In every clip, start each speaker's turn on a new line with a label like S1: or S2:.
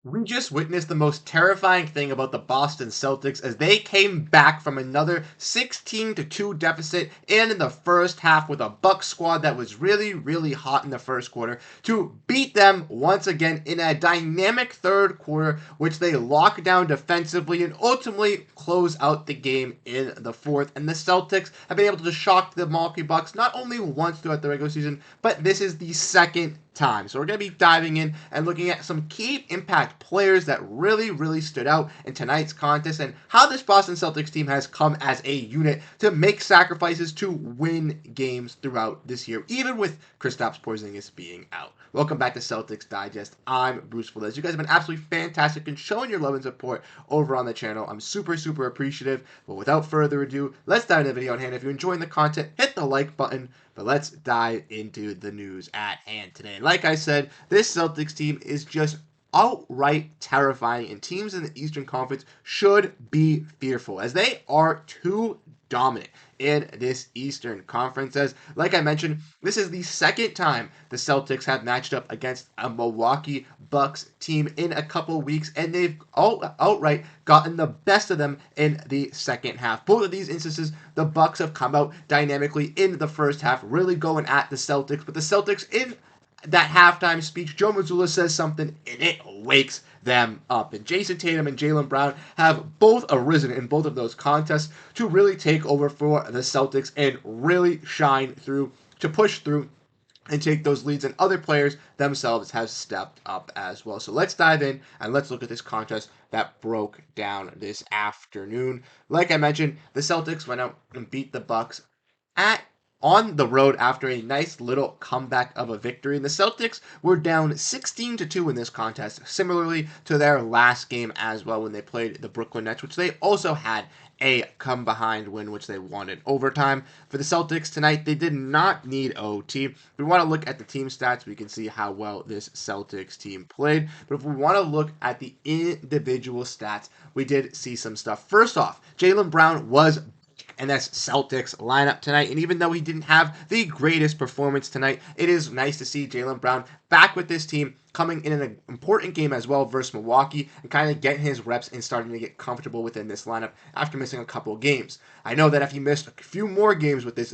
S1: We just witnessed the most terrifying thing about the Boston Celtics as they came back from another 16-2 deficit in the first half with a Bucks squad that was really, really hot in the first quarter to beat them once again in a dynamic third quarter, which they lock down defensively and ultimately close out the game in the fourth. And the Celtics have been able to shock the Milwaukee Bucks not only once throughout the regular season, but this is the second time. So we're going to be diving in and looking at some key impact players that really, really stood out in tonight's contest and how this Boston Celtics team has come as a unit to make sacrifices to win games throughout this year, even with Kristaps Porziņģis being out. Welcome back to Celtics Digest. I'm Bruce Veliz. You guys have been absolutely fantastic in showing your love and support over on the channel. I'm super, super appreciative. But without further ado, let's dive into the video at hand. If you're enjoying the content, hit the like button. But let's dive into the news at hand today. Like I said, this Celtics team is just outright terrifying, and teams in the Eastern Conference should be fearful as they are too dominant in this Eastern Conference. As, like I mentioned, this is the second time the Celtics have matched up against a Milwaukee Bucks team in a couple weeks, and they've outright gotten the best of them in the second half. Both of these instances, the Bucks have come out dynamically in the first half, really going at the Celtics, but the Celtics in that halftime speech, Joe Mazzulla says something, and it wakes them up. And Jayson Tatum and Jaylen Brown have both arisen in both of those contests to really take over for the Celtics and really shine through, to push through and take those leads, and other players themselves have stepped up as well. So let's dive in and let's look at this contest that broke down this afternoon. Like I mentioned, the Celtics went out and beat the Bucks on the road after a nice little comeback of a victory. And the Celtics were down 16-2 in this contest, similarly to their last game as well when they played the Brooklyn Nets, which they also had a come-behind win, which they won in overtime. For the Celtics tonight, they did not need OT. If we want to look at the team stats, we can see how well this Celtics team played. But if we want to look at the individual stats, we did see some stuff. First off, Jaylen Brown was and that's Celtics lineup tonight. And even though he didn't have the greatest performance tonight, it is nice to see Jaylen Brown back with this team, coming in an important game as well versus Milwaukee, and kind of getting his reps and starting to get comfortable within this lineup after missing a couple of games. I know that if he missed a few more games with this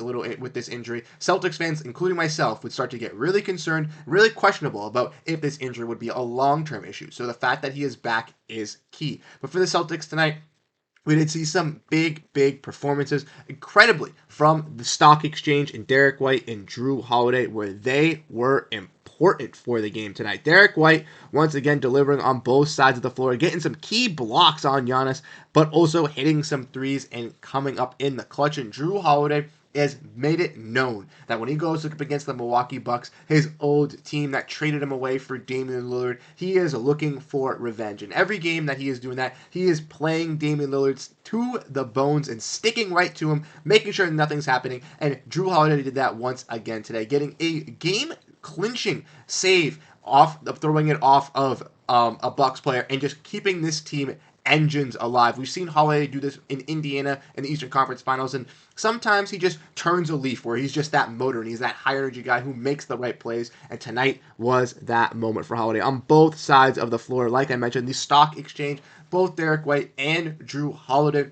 S1: injury, Celtics fans, including myself, would start to get really concerned, really questionable about if this injury would be a long-term issue. So the fact that he is back is key. But for the Celtics tonight, we did see some big performances, incredibly, from the stock exchange and Derrick White and Jrue Holiday, where they were important for the game tonight. Derrick White, once again, delivering on both sides of the floor, getting some key blocks on Giannis, but also hitting some threes and coming up in the clutch. And Jrue Holiday has made it known that when he goes up against the Milwaukee Bucks, his old team that traded him away for Damian Lillard, he is looking for revenge. And every game that he is doing that, he is playing Damian Lillard to the bones and sticking right to him, making sure nothing's happening. And Jrue Holiday did that once again today, getting a game-clinching save off of throwing it off of a Bucks player and just keeping this team engines alive. We've seen Holiday do this in Indiana in the Eastern Conference Finals, and sometimes he just turns a leaf where he's just that motor and he's that high energy guy who makes the right plays, and tonight was that moment for Holiday on both sides of the floor. Like I mentioned, the stock exchange, both Derrick White and Jrue Holiday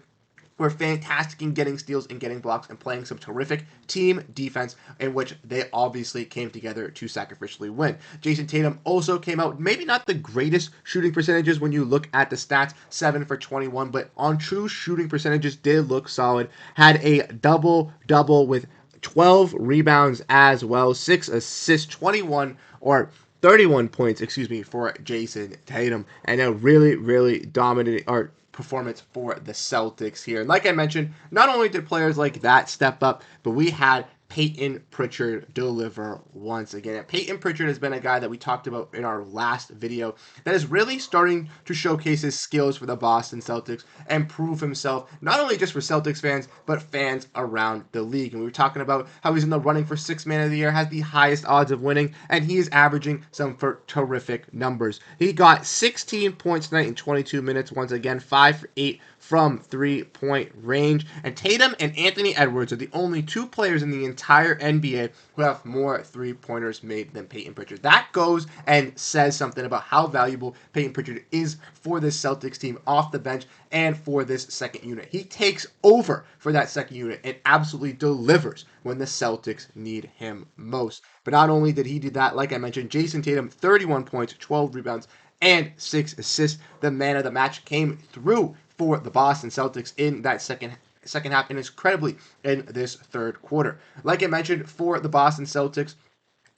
S1: were fantastic in getting steals and getting blocks and playing some terrific team defense in which they obviously came together to sacrificially win. Jayson Tatum also came out, maybe not the greatest shooting percentages when you look at the stats, 7 for 21, but on true shooting percentages did look solid. Had a double-double with 12 rebounds as well, 6 assists, 31 points, for Jayson Tatum, and a really dominant performance for the Celtics here. And like I mentioned, not only did players like that step up, but we had Peyton Pritchard deliver once again. And Peyton Pritchard has been a guy that we talked about in our last video that is really starting to showcase his skills for the Boston Celtics and prove himself, not only just for Celtics fans, but fans around the league. And we were talking about how he's in the running for Sixth Man of the Year, has the highest odds of winning, and he is averaging some terrific numbers. He got 16 points tonight in 22 minutes, once again, 5 for 8 from 3-point range. And Tatum and Anthony Edwards are the only two players in the entire NBA who have more three-pointers made than Peyton Pritchard. That goes and says something about how valuable Peyton Pritchard is for this Celtics team off the bench and for this second unit. He takes over for that second unit and absolutely delivers when the Celtics need him most. But not only did he do that, like I mentioned, Jayson Tatum, 31 points, 12 rebounds, and 6 assists. The man of the match came through for the Boston Celtics in that second half and incredibly in this third quarter. Like I mentioned, for the Boston Celtics,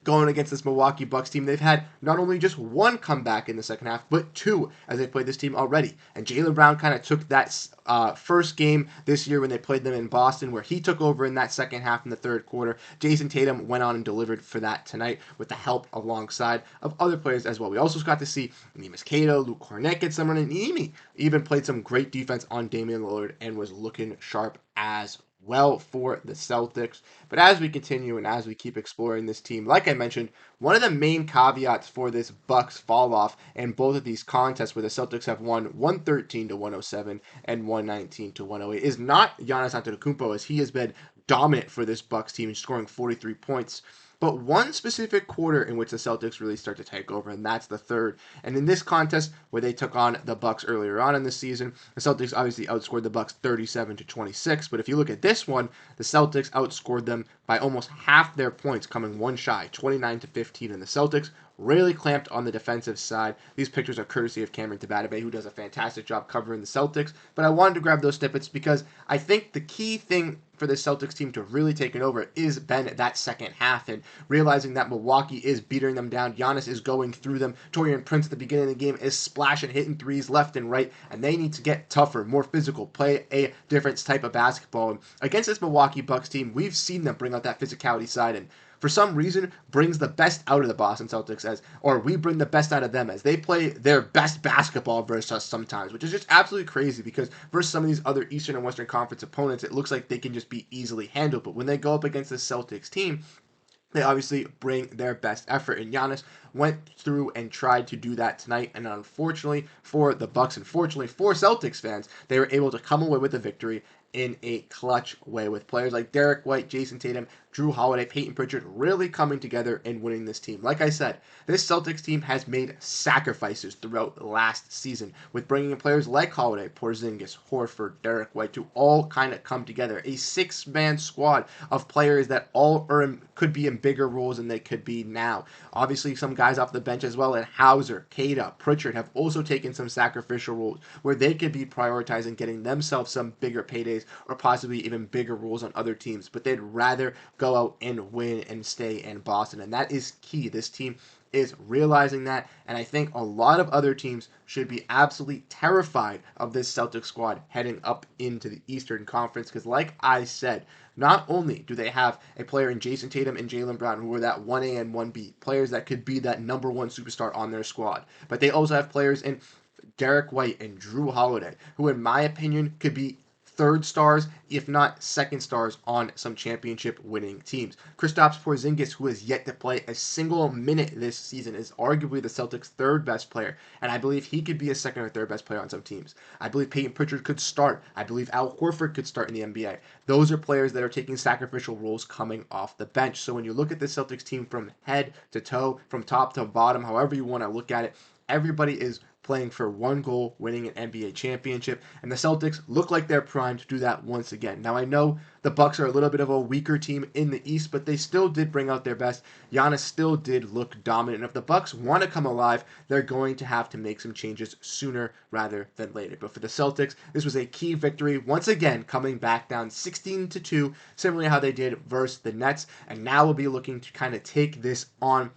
S1: going against this Milwaukee Bucks team, they've had not only just one comeback in the second half, but two as they played this team already. And Jaylen Brown kind of took that first game this year when they played them in Boston, where he took over in that second half in the third quarter. Jayson Tatum went on and delivered for that tonight with the help alongside of other players as well. We also got to see Neemias Queta, Luke Kornet get some run, and Emi even played some great defense on Damian Lillard and was looking sharp as well for the Celtics. But as we continue and as we keep exploring this team, like I mentioned, one of the main caveats for this Bucks fall off in both of these contests where the Celtics have won 113 to 107 and 119 to 108 is not Giannis Antetokounmpo, as he has been dominant for this Bucks team, scoring 43 points. But one specific quarter in which the Celtics really start to take over, and that's the third. And in this contest, where they took on the Bucks earlier on in the season, the Celtics obviously outscored the Bucks 37 to 26. But if you look at this one, the Celtics outscored them by almost half their points, coming one shy, 29 to 15. And the Celtics really clamped on the defensive side. These pictures are courtesy of Cameron Tabatabae, who does a fantastic job covering the Celtics. But I wanted to grab those snippets because I think the key thing for the Celtics team to really take it over is been that second half and realizing that Milwaukee is beating them down. Giannis is going through them. Taurean Prince at the beginning of the game is splashing, hitting threes left and right, and they need to get tougher, more physical, play a different type of basketball. And against this Milwaukee Bucks team, we've seen them bring out that physicality side and for some reason brings the best out of the Boston Celtics or we bring the best out of them as they play their best basketball versus us sometimes, which is just absolutely crazy because versus some of these other Eastern and Western Conference opponents, it looks like they can just be easily handled. But when they go up against the Celtics team, they obviously bring their best effort, and Giannis went through and tried to do that tonight. And unfortunately for the Bucks, unfortunately for Celtics fans, they were able to come away with a victory in a clutch way with players like Derrick White, Jayson Tatum, Jrue Holiday, Peyton Pritchard really coming together and winning this team. Like I said, this Celtics team has made sacrifices throughout last season with bringing in players like Holiday, Porziņģis, Horford, Derrick White to all kind of come together. A six-man squad of players that all could be in bigger roles than they could be now. Obviously, some guys off the bench as well, and Hauser, Queta, Pritchard have also taken some sacrificial roles where they could be prioritizing getting themselves some bigger paydays or possibly even bigger roles on other teams, but they'd rather go out and win and stay in Boston, and that is key. This team is realizing that, and I think a lot of other teams should be absolutely terrified of this Celtics squad heading up into the Eastern Conference because, like I said, not only do they have a player in Jayson Tatum and Jaylen Brown who are that 1A and 1B, players that could be that number one superstar on their squad, but they also have players in Derrick White and Jrue Holiday, who in my opinion could be third stars, if not second stars, on some championship winning teams. Kristaps Porziņģis, who has yet to play a single minute this season, is arguably the Celtics' third best player, and I believe he could be a second or third best player on some teams. I believe Peyton Pritchard could start. I believe Al Horford could start in the NBA. Those are players that are taking sacrificial roles coming off the bench. So when you look at the Celtics team from head to toe, from top to bottom, however you want to look at it, everybody is playing for one goal, winning an NBA championship, and the Celtics look like they're primed to do that once again. Now I know the Bucks are a little bit of a weaker team in the East, but they still did bring out their best. Giannis still did look dominant. And if the Bucks want to come alive, they're going to have to make some changes sooner rather than later. But for the Celtics, this was a key victory, once again coming back down 16-2, similarly to how they did versus the Nets, and now we'll be looking to kind of take this on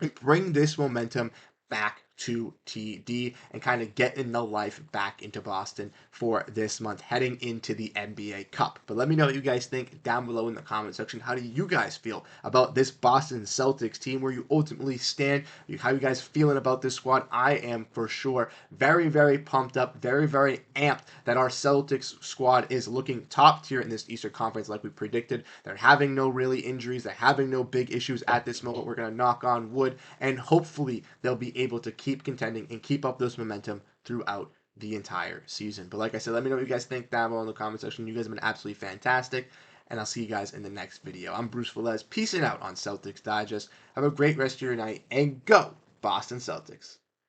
S1: and bring this momentum back to TD and kind of getting the life back into Boston for this month heading into the NBA Cup. But let me know what you guys think down below in the comment section. How do you guys feel about this Boston Celtics team, where you ultimately stand? How you guys feeling about this squad? I am for sure very, very pumped up, very, very amped that our Celtics squad is looking top tier in this Eastern Conference like we predicted. They're having no really injuries. They're having no big issues at this moment. We're going to knock on wood, and hopefully they'll be able to keep contending and keep up this momentum throughout the entire season. But like I said, let me know what you guys think down below in the comment section. You guys have been absolutely fantastic. and I'll see you guys in the next video. I'm Bruce Velez, peacing out on Celtics Digest. Have a great rest of your night, and go Boston Celtics.